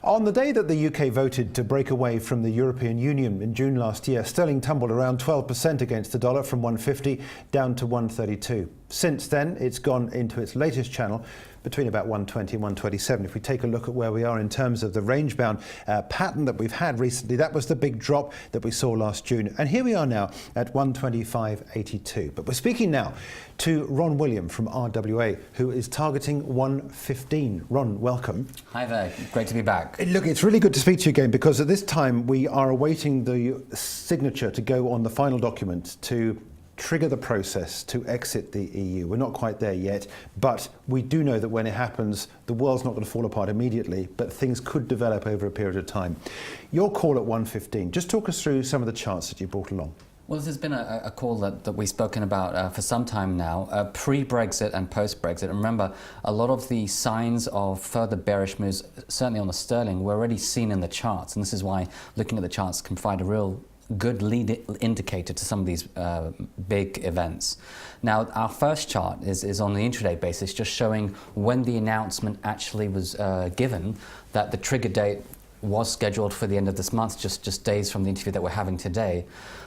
On the day that the UK voted to break away from the European Union in June last year, sterling tumbled around 12% against the dollar, from 150 down to 132. Since then, it's gone into its latest channel between about 120 and 127. If we take a look at where we are in terms of the range-bound pattern that we've had recently, that was the big drop that we saw last June. And here we are now at 125.82. But we're speaking now to Ron William from RWA, who is targeting 115. Ron, welcome. Hi there, great to be back. Look, it's really good to speak to you again, because at this time we are awaiting the signature to go on the final document to trigger the process to exit the EU. We're not quite there yet, but we do know that when it happens, the world's not going to fall apart immediately, but things could develop over a period of time. Your call at 115, just talk us through some of the charts that you brought along. Well, this has been a call that we've spoken about for some time now, pre-Brexit and post-Brexit. And remember, a lot of the signs of further bearish moves, certainly on the sterling, were already seen in the charts. And this is why looking at the charts can provide a real good lead indicator to some of these big events. Now, our first chart is on the intraday basis, just showing when the announcement actually was given that the trigger date was scheduled for the end of this month, just days from the interview that we're having today.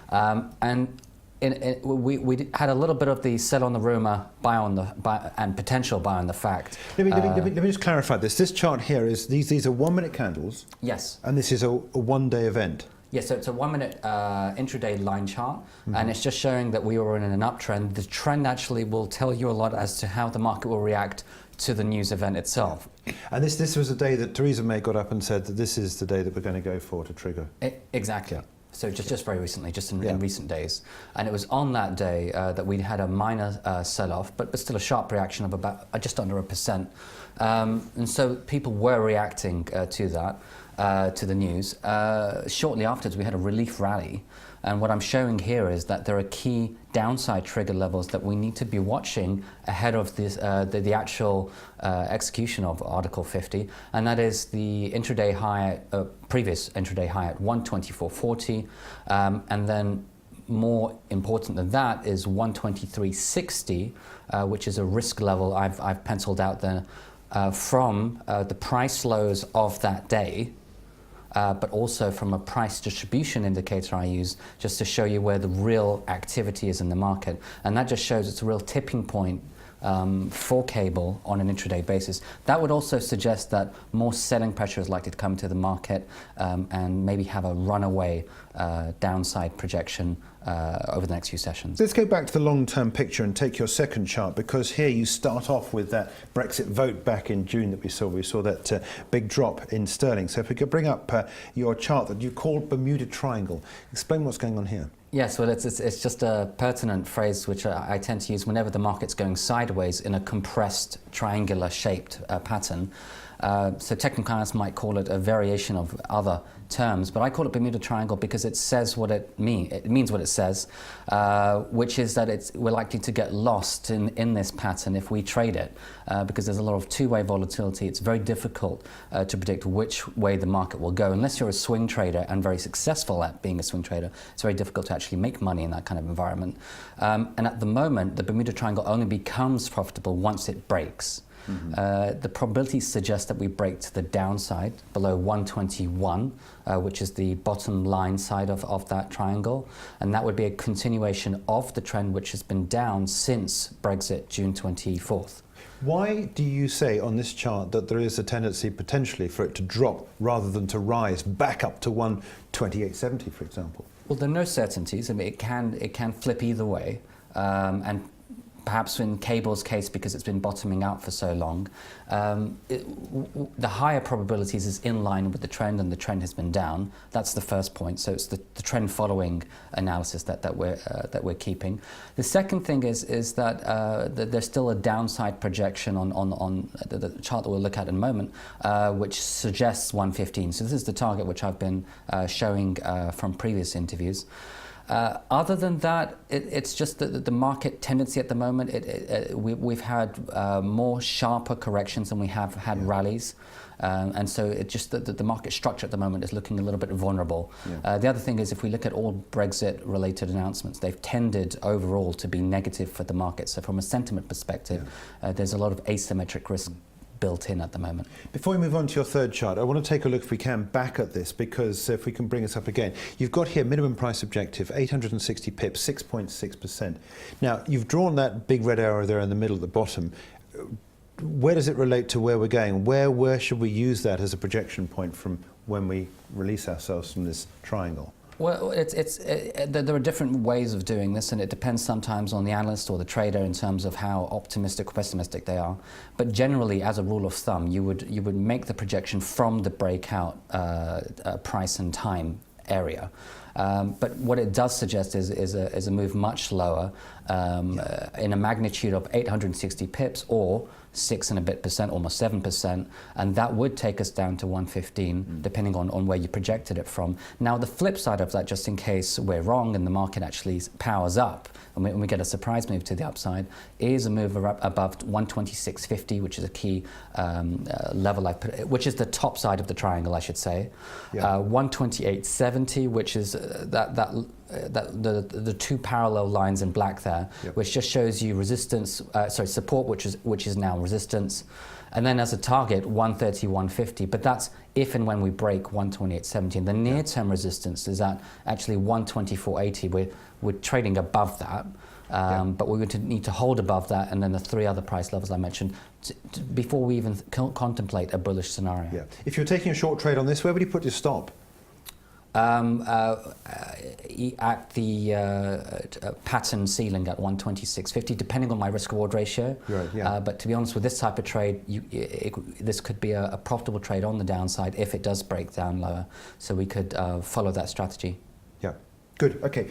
And we had a little bit of the sell on the rumor, buy and potential buy on the fact. Let me just clarify this. This chart here is, these are 1 minute candles. Yes. And this is a one-day event. Yes, so it's a 1 minute intraday line chart, and it's just showing that we were in an uptrend. The trend actually will tell you a lot as to how the market will react to the news event itself. And this was a day that Theresa May got up and said that this is the day that we're going to go for to trigger. Exactly. Yeah. So just very recently, just in recent days. And it was on that day that we had a minor sell-off, but still a sharp reaction of about just under 1%. And so people were reacting to that, to the news. Shortly afterwards, we had a relief rally. And what I'm showing here is that there are key downside trigger levels that we need to be watching ahead of this, the actual execution of Article 50, and that is the intraday high, previous intraday high at 124.40, and then more important than that is 123.60, which is a risk level I've penciled out there from the price lows of that day. But also from a price distribution indicator I use just to show you where the real activity is in the market. And that just shows it's a real tipping point for cable on an intraday basis. That would also suggest that more selling pressure is likely to come to the market and maybe have a runaway downside projection over the next few sessions. Let's go back to the long-term picture and take your second chart, because here you start off with that Brexit vote back in June that we saw. We saw that big drop in sterling. So if we could bring up your chart that you called Bermuda Triangle. Explain what's going on here. Yes, well, it's just a pertinent phrase which I tend to use whenever the market's going sideways in a compressed triangular shaped pattern. So technical analysts might call it a variation of other terms, but I call it Bermuda Triangle because it says what it means. It means what it says, which is that we're likely to get lost in this pattern if we trade it, because there's a lot of two-way volatility. It's very difficult to predict which way the market will go. Unless you're a swing trader and very successful at being a swing trader, it's very difficult to actually make money in that kind of environment. And at the moment, the Bermuda Triangle only becomes profitable once it breaks. The probabilities suggest that we break to the downside below 121, which is the bottom line side of that triangle, and that would be a continuation of the trend which has been down since Brexit, June 24th. Why do you say on this chart that there is a tendency potentially for it to drop rather than to rise back up to 128.70, for example? Well, there are no certainties. I mean, it can flip either way, and perhaps in cable's case, because it's been bottoming out for so long, the higher probabilities is in line with the trend, and the trend has been down. That's the first point. So it's the trend following analysis that we're keeping. The second thing is that there's still a downside projection on the chart that we'll look at in a moment, which suggests 115. So this is the target which I've been showing from previous interviews. Other than that, it's just the market tendency at the moment. We've had more sharper corrections than we have had rallies. And so it's just that the market structure at the moment is looking a little bit vulnerable. The other thing is, if we look at all Brexit-related announcements, they've tended overall to be negative for the market. So from a sentiment perspective, there's a lot of asymmetric risk built in at the moment. Before we move on to your third chart, I want to take a look, if we can, back at this, because if we can bring us up again, you've got here minimum price objective, 860 pips, 6.6%. Now, you've drawn that big red arrow there in the middle at the bottom. Where does it relate to where we're going? Where should we use that as a projection point from when we release ourselves from this triangle? Well, there are different ways of doing this, and it depends sometimes on the analyst or the trader in terms of how optimistic or pessimistic they are. But generally, as a rule of thumb, you would make the projection from the breakout price and time area. But what it does suggest is a move much lower in a magnitude of 860 pips or 6 and a bit percent, almost 7%, and that would take us down to 115, depending on where you projected it from. Now, the flip side of that, just in case we're wrong and the market actually powers up and we get a surprise move to the upside, is a move above 126.50, which is a key level I put, which is the top side of the triangle, I should say. Yeah. 128.70, which is the two parallel lines in black there, yep, which just shows you resistance, support, which is now resistance, and then as a target 130.150. But that's if and when we break 128.70. And the near-term resistance is at actually 124.80. We're trading above that. But we're going to need to hold above that, and then the three other price levels I mentioned before we even contemplate a bullish scenario. Yeah. If you're taking a short trade on this, where would you put your stop? At the pattern ceiling at 126.50, depending on my risk-reward ratio. Right, yeah. But to be honest, with this type of trade, this could be a profitable trade on the downside if it does break down lower. So we could follow that strategy. Yeah. Good. Okay.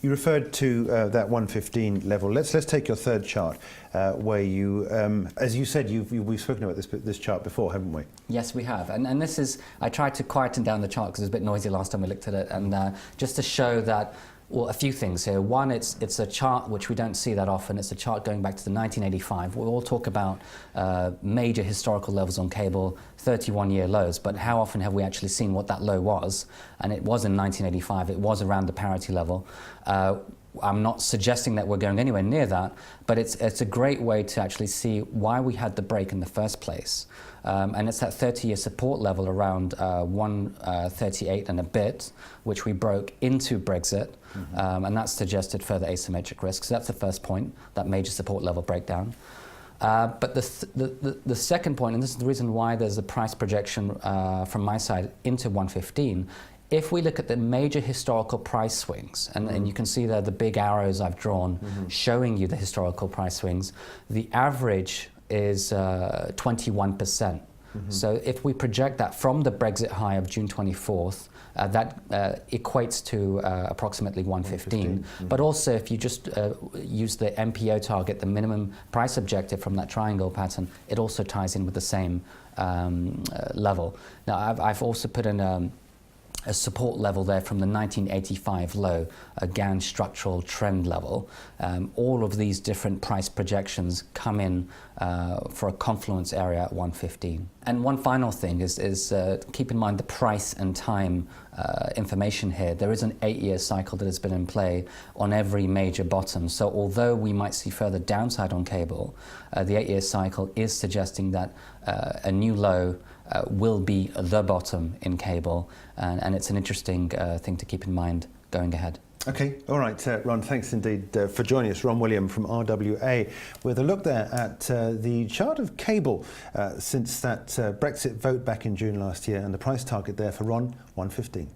You referred to that 115 level. Let's take your third chart, where you, as you said, we've spoken about this chart before, haven't we? Yes, we have. And this is, I tried to quieten down the chart because it was a bit noisy last time we looked at it, and just to show that. Well, a few things here. One, it's a chart which we don't see that often. It's a chart going back to the 1985. We all talk about major historical levels on cable, 31-year lows, but how often have we actually seen what that low was? And it was in 1985. It was around the parity level. I'm not suggesting that we're going anywhere near that, but it's a great way to actually see why we had the break in the first place. And it's that 30-year support level around 138 and a bit, which we broke into Brexit, and that suggested further asymmetric risk. So that's the first point, that major support level breakdown. But the second point, and this is the reason why there's a price projection from my side into 115, if we look at the major historical price swings, and you can see there the big arrows I've drawn showing you the historical price swings, the average is 21%. So if we project that from the Brexit high of June 24th, that equates to approximately 115. But also if you just use the MPO target, the minimum price objective from that triangle pattern, it also ties in with the same level. Now I've also put in a support level there from the 1985 low, a GAN structural trend level. All of these different price projections come in for a confluence area at 115. And one final thing is keep in mind the price and time information here. There is an 8-year cycle that has been in play on every major bottom. So although we might see further downside on cable, the 8-year cycle is suggesting that a new low will be the bottom in cable, and it's an interesting thing to keep in mind going ahead. Okay, all right, Ron, thanks indeed for joining us. Ron William from RWA with a look there at the chart of cable since that Brexit vote back in June last year, and the price target there for Ron, 115.